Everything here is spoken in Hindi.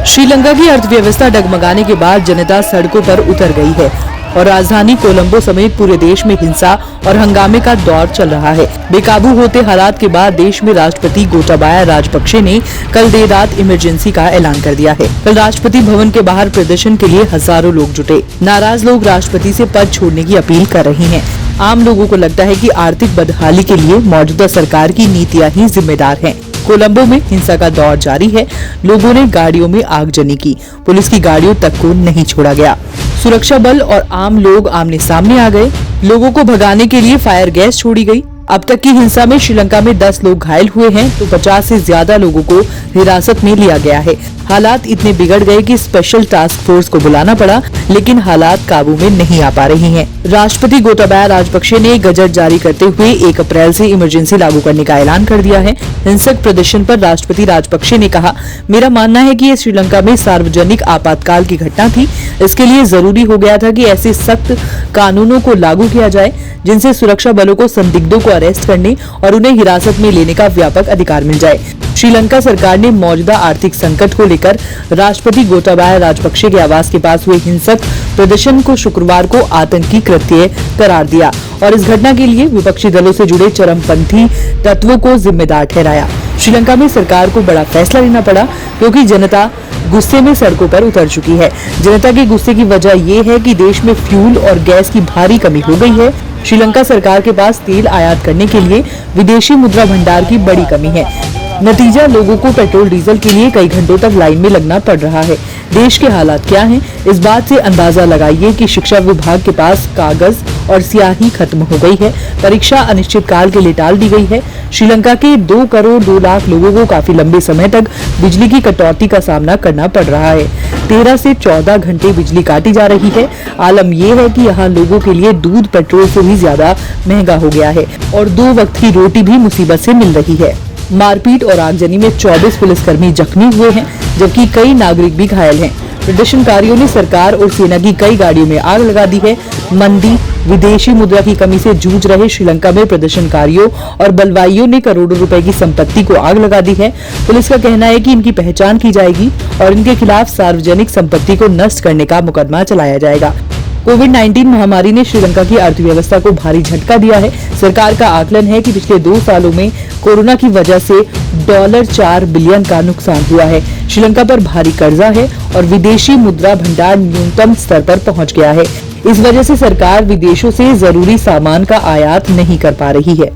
श्रीलंका की अर्थव्यवस्था डगमगाने के बाद जनता सड़कों पर उतर गई है और राजधानी कोलंबो समेत पूरे देश में हिंसा और हंगामे का दौर चल रहा है। बेकाबू होते हालात के बाद देश में राष्ट्रपति गोटाबाया राजपक्षे ने कल देर रात इमरजेंसी का ऐलान कर दिया है। कल राष्ट्रपति भवन के बाहर प्रदर्शन के लिए हजारों लोग जुटे। नाराज लोग राष्ट्रपति से पद छोड़ने की अपील कर रहे हैं। आम लोगों को लगता है कि आर्थिक बदहाली के लिए मौजूदा सरकार की नीतियां ही जिम्मेदार हैं। कोलंबो में हिंसा का दौर जारी है। लोगों ने गाड़ियों में आगजनी की। पुलिस की गाड़ियों तक को नहीं छोड़ा गया। सुरक्षा बल और आम लोग आमने सामने आ गए। लोगों को भगाने के लिए फायर गैस छोड़ी गई। अब तक की हिंसा में श्रीलंका में 10 लोग घायल हुए हैं तो 50 से ज्यादा लोगों को हिरासत में लिया गया है। हालात इतने बिगड़ गए कि स्पेशल टास्क फोर्स को बुलाना पड़ा, लेकिन हालात काबू में नहीं आ पा रहे हैं। राष्ट्रपति गोटाबाया राजपक्षे ने गजट जारी करते हुए 1 अप्रैल से इमरजेंसी लागू करने का ऐलान कर दिया है। हिंसक प्रदर्शन पर राष्ट्रपति राजपक्षे ने कहा, मेरा मानना है कि ये श्रीलंका में सार्वजनिक आपातकाल की घटना थी। इसके लिए जरूरी हो गया था कि ऐसे सख्त कानूनों को लागू किया जाए जिनसे सुरक्षा बलों को संदिग्धों को अरेस्ट करने और उन्हें हिरासत में लेने का व्यापक अधिकार मिल जाए। श्रीलंका सरकार ने मौजूदा आर्थिक संकट को लेकर राष्ट्रपति गोटाबाया राजपक्षे के आवास के पास हुए हिंसक प्रदर्शन को शुक्रवार को आतंकी कृत्य करार दिया और इस घटना के लिए विपक्षी दलों से जुड़े चरमपंथी तत्वों को जिम्मेदार ठहराया। श्रीलंका में सरकार को बड़ा फैसला लेना पड़ा क्योंकि जनता गुस्से में सड़कों पर उतर चुकी है। जनता के गुस्से की वजह ये है कि देश में फ्यूल और गैस की भारी कमी हो गई है। श्रीलंका सरकार के पास तेल आयात करने के लिए विदेशी मुद्रा भंडार की बड़ी कमी है। नतीजा, लोगों को पेट्रोल डीजल के लिए कई घंटों तक लाइन में लगना पड़ रहा है। देश के हालात क्या हैं? इस बात से अंदाजा लगाइए कि शिक्षा विभाग के पास कागज और स्याही खत्म हो गई है। परीक्षा अनिश्चित काल के लिए टाल दी गई है। श्रीलंका के 2 करोड़ 2 लाख लोगों को काफी लंबे समय तक बिजली की कटौती का सामना करना पड़ रहा है। 13 से 14 घंटे बिजली काटी जा रही है। आलम यह है कि यहाँ लोगों के लिए दूध पेट्रोल से भी ज्यादा महंगा हो गया है और 2 वक्त की रोटी भी मुसीबत से मिल रही है। मारपीट और आगजनी में 24 पुलिसकर्मी जख्मी हुए हैं, जबकि कई नागरिक भी घायल हैं। प्रदर्शनकारियों ने सरकार और सेना की कई गाड़ियों में आग लगा दी है। मंदी, विदेशी मुद्रा की कमी से जूझ रहे श्रीलंका में प्रदर्शनकारियों और बलवाइयों ने करोड़ों रुपए की संपत्ति को आग लगा दी है। पुलिस का कहना है कि इनकी पहचान की जाएगी और इनके खिलाफ सार्वजनिक संपत्ति को नष्ट करने का मुकदमा चलाया जाएगा। कोविड-19 महामारी ने श्रीलंका की अर्थव्यवस्था को भारी झटका दिया है। सरकार का आकलन है कि पिछले 2 सालों में कोरोना की वजह से $4 बिलियन का नुकसान हुआ है। श्रीलंका पर भारी कर्जा है और विदेशी मुद्रा भंडार न्यूनतम स्तर पर पहुंच गया है। इस वजह से सरकार विदेशों से जरूरी सामान का आयात नहीं कर पा रही है।